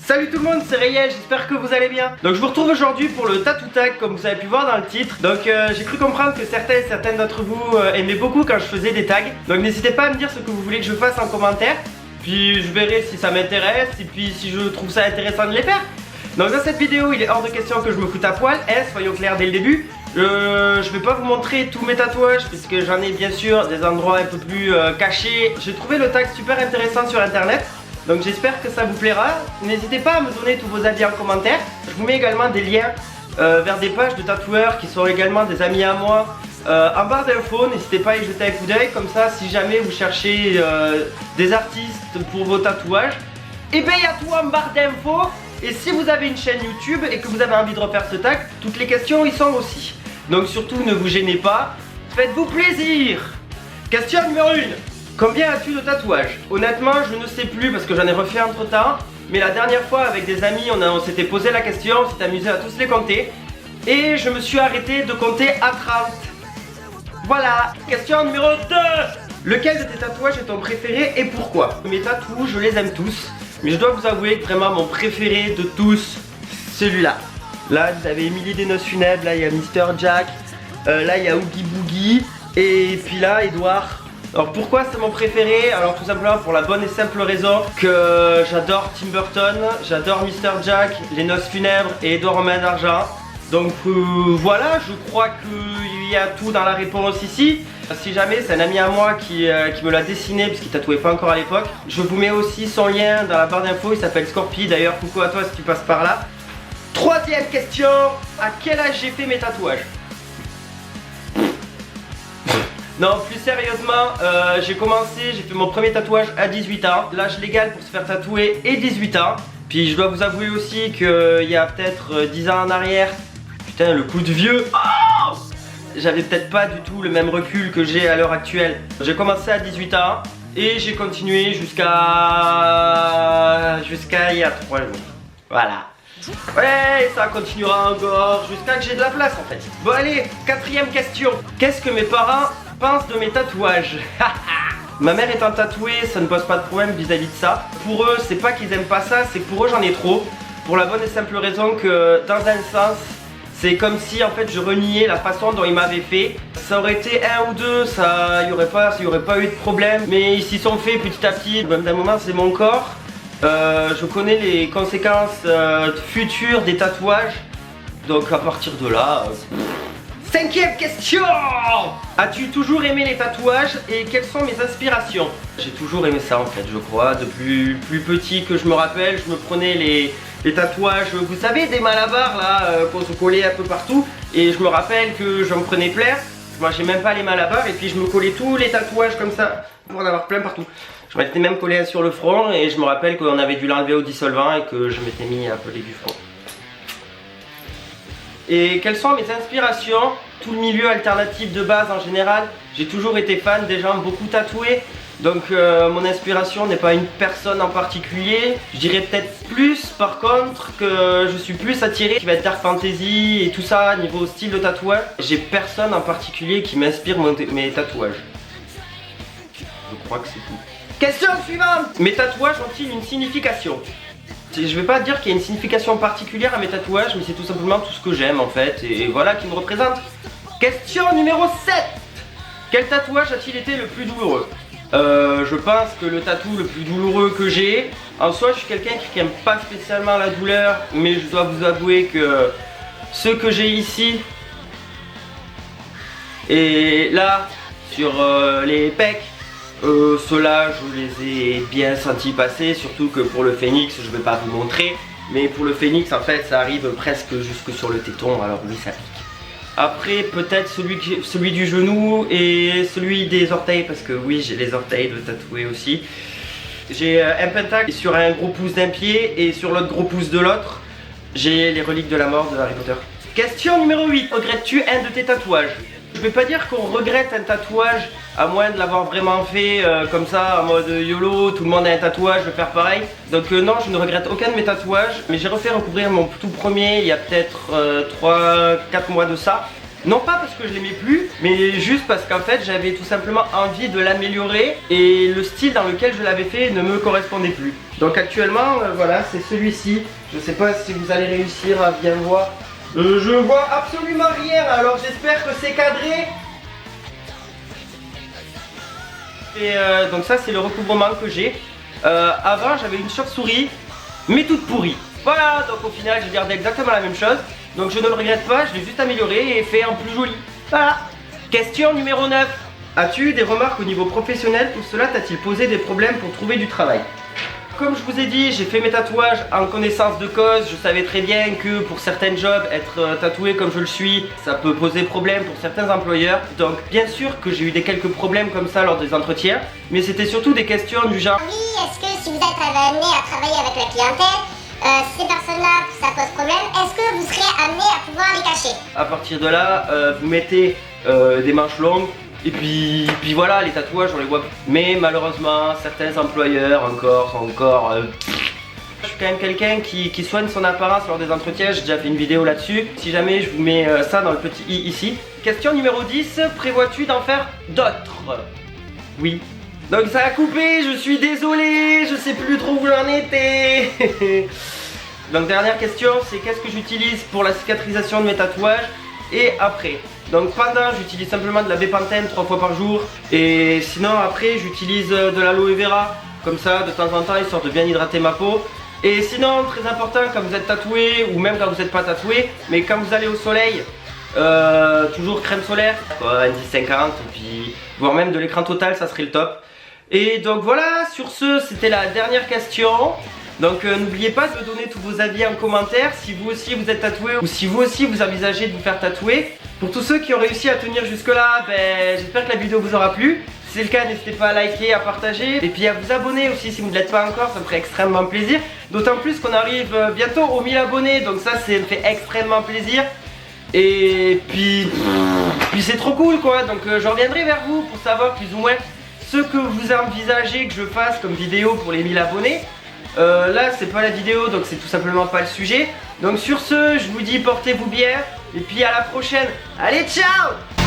Salut tout le monde, c'est Rayel, j'espère que vous allez bien. Donc je vous retrouve aujourd'hui pour le tattoo tag comme vous avez pu voir dans le titre. Donc j'ai cru comprendre que certaines d'entre vous aimaient beaucoup quand je faisais des tags. Donc n'hésitez pas à me dire ce que vous voulez que je fasse en commentaire. Puis je verrai si ça m'intéresse et puis si je trouve ça intéressant de les faire. Donc dans cette vidéo il est hors de question que je me foute à poil, soyons clairs dès le début. Je vais pas vous montrer tous mes tatouages puisque j'en ai bien sûr des endroits un peu plus cachés. J'ai trouvé le tag super intéressant sur internet. Donc j'espère que ça vous plaira. N'hésitez pas à me donner tous vos avis en commentaire. Je vous mets également des liens vers des pages de tatoueurs qui sont également des amis à moi en barre d'infos. N'hésitez pas à y jeter un coup d'œil. Comme ça, si jamais vous cherchez des artistes pour vos tatouages, et bien il y a tout en barre d'infos. Et si vous avez une chaîne YouTube et que vous avez envie de refaire ce tag, toutes les questions y sont aussi. Donc surtout ne vous gênez pas, faites-vous plaisir. Question numéro 1. Combien as-tu de tatouages? Honnêtement je ne sais plus parce que j'en ai refait entre temps. Mais la dernière fois avec des amis on s'était posé la question, on s'est amusé à tous les compter. Et je me suis arrêté de compter à 30. Voilà. Question numéro 2. Lequel de tes tatouages est ton préféré et pourquoi? Mes tatouages je les aime tous. Mais je dois vous avouer que vraiment mon préféré de tous, celui-là. Là vous avez Emily des Noces Funèbres, là il y a Mr Jack, là il y a Oogie Boogie. Et puis là Edouard. Alors pourquoi c'est mon préféré? Alors tout simplement pour la bonne et simple raison que j'adore Tim Burton, j'adore Mr Jack, Les Noces Funèbres et Edouard en main d'argent. Donc voilà, je crois qu'il y a tout dans la réponse ici. Si jamais c'est un ami à moi qui me l'a dessiné parce qu'il tatouait pas encore à l'époque, je vous mets aussi son lien dans la barre d'infos, il s'appelle Scorpi. D'ailleurs coucou à toi si tu passes par là. Troisième question, à quel âge j'ai fait mes tatouages? Non, plus sérieusement, j'ai fait mon premier tatouage à 18 ans. L'âge légal pour se faire tatouer est 18 ans. Puis je dois vous avouer aussi qu'il y a peut-être 10 ans en arrière, putain le coup de vieux, oh, j'avais peut-être pas du tout le même recul que j'ai à l'heure actuelle. J'ai commencé à 18 ans et j'ai continué jusqu'à il y a 3 jours. Voilà. Ouais, ça continuera encore jusqu'à que j'ai de la place en fait. Bon allez, quatrième question. Qu'est-ce que mes parents pensent de mes tatouages? Ma mère étant tatouée, ça ne pose pas de problème vis-à-vis de ça. Pour eux, c'est pas qu'ils aiment pas ça, c'est que pour eux j'en ai trop. Pour la bonne et simple raison que dans un sens, c'est comme si en fait je reniais la façon dont ils m'avaient fait. Ça aurait été un ou deux, il y aurait pas eu de problème. Mais ils s'y sont fait petit à petit. Même d'un moment c'est mon corps. Je connais les conséquences futures des tatouages. Donc à partir de là... Cinquième question. As-tu toujours aimé les tatouages et quelles sont mes inspirations? J'ai toujours aimé ça en fait, je crois. Depuis plus petit que je me rappelle, je me prenais les tatouages, vous savez, des malabars là, qu'on se collait un peu partout. Et je me rappelle que j'en prenais plein. Moi j'ai même pas les malabars et puis je me collais tous les tatouages comme ça pour en avoir plein partout. Je m'étais même collé un sur le front et je me rappelle qu'on avait dû l'enlever au dissolvant et que je m'étais mis à peler du front. Et quelles sont mes inspirations? Tout le milieu alternatif de base en général. J'ai toujours été fan des gens beaucoup tatoués. Donc mon inspiration n'est pas une personne en particulier. Je dirais peut-être plus par contre que je suis plus attiré qui va être dark fantasy et tout ça niveau style de tatouage. J'ai personne en particulier qui m'inspire mes tatouages. Je crois que c'est tout. Question suivante. Mes tatouages ont-ils une signification? Je vais pas dire qu'il y a une signification particulière à mes tatouages, mais c'est tout simplement tout ce que j'aime en fait, et voilà qui me représente. Question numéro 7. Quel tatouage a-t-il été le plus douloureux? Je pense que le tatou le plus douloureux que j'ai, en soi je suis quelqu'un qui aime pas spécialement la douleur, mais je dois vous avouer que ceux que j'ai ici, et là, sur les pecs, ceux-là je les ai bien sentis passer, surtout que pour le phénix je vais pas vous montrer, mais pour le phénix en fait ça arrive presque jusque sur le téton, alors oui ça pique. Après peut-être celui du genou et celui des orteils, parce que oui j'ai les orteils de tatouer aussi. J'ai un pentacle sur un gros pouce d'un pied et sur l'autre gros pouce de l'autre j'ai les reliques de la mort de Harry Potter. Question numéro 8. Regrettes-tu un de tes tatouages? Je vais pas dire qu'on regrette un tatouage à moins de l'avoir vraiment fait comme ça en mode YOLO, tout le monde a un tatouage, je vais faire pareil. Donc non, je ne regrette aucun de mes tatouages, mais j'ai refait recouvrir mon tout premier il y a peut-être 3-4 mois de ça. Non pas parce que je l'aimais plus, mais juste parce qu'en fait j'avais tout simplement envie de l'améliorer et le style dans lequel je l'avais fait ne me correspondait plus. Donc actuellement, voilà, c'est celui-ci. Je sais pas si vous allez réussir à bien voir. Je vois absolument rien, alors j'espère que c'est cadré. Et donc ça c'est le recouvrement que j'ai. Avant j'avais une chauve-souris, mais toute pourrie. Voilà, donc au final j'ai gardé exactement la même chose. Donc je ne le regrette pas, je l'ai juste amélioré et fait en plus joli. Voilà. Question numéro 9. As-tu eu des remarques au niveau professionnel? Tout cela t'a-t-il posé des problèmes pour trouver du travail? Comme je vous ai dit, j'ai fait mes tatouages en connaissance de cause. Je savais très bien que pour certains jobs, être tatoué comme je le suis, ça peut poser problème pour certains employeurs. Donc bien sûr que j'ai eu quelques problèmes comme ça lors des entretiens, mais c'était surtout des questions du genre: oui, est-ce que si vous êtes amené à travailler avec la clientèle, ces personnes-là, ça pose problème, est-ce que vous serez amené à pouvoir les cacher? À partir de là, vous mettez des manches longues. Et puis voilà, les tatouages on les voit plus. Mais malheureusement, certains employeurs encore je suis quand même quelqu'un qui soigne son apparence lors des entretiens. J'ai déjà fait une vidéo là-dessus. Si jamais je vous mets ça dans le petit i ici. Question numéro 10, prévois-tu d'en faire d'autres? Oui. Donc ça a coupé, je suis désolé, je sais plus trop où j'en étais. Donc dernière question, c'est qu'est-ce que j'utilise pour la cicatrisation de mes tatouages et après? Donc pendant, j'utilise simplement de la Bepanthen 3 fois par jour. Et sinon après, j'utilise de l'aloe vera. Comme ça, de temps en temps, histoire de bien hydrater ma peau. Et sinon, très important, quand vous êtes tatoué, ou même quand vous n'êtes pas tatoué, mais quand vous allez au soleil, toujours crème solaire, un 10-50, et puis voire même de l'écran total, ça serait le top. Et donc voilà, sur ce, c'était la dernière question. Donc n'oubliez pas de me donner tous vos avis en commentaire, si vous aussi vous êtes tatoué ou si vous aussi vous envisagez de vous faire tatouer. Pour tous ceux qui ont réussi à tenir jusque là, j'espère que la vidéo vous aura plu. Si c'est le cas, n'hésitez pas à liker, à partager et puis à vous abonner aussi si vous ne l'êtes pas encore, ça me ferait extrêmement plaisir. D'autant plus qu'on arrive bientôt aux 1000 abonnés, donc ça me fait extrêmement plaisir. Et puis c'est trop cool quoi, donc je reviendrai vers vous pour savoir plus ou moins ce que vous envisagez que je fasse comme vidéo pour les 1000 abonnés. Là c'est pas la vidéo, donc c'est tout simplement pas le sujet. Donc sur ce, je vous dis portez-vous bien et puis à la prochaine. Allez, ciao!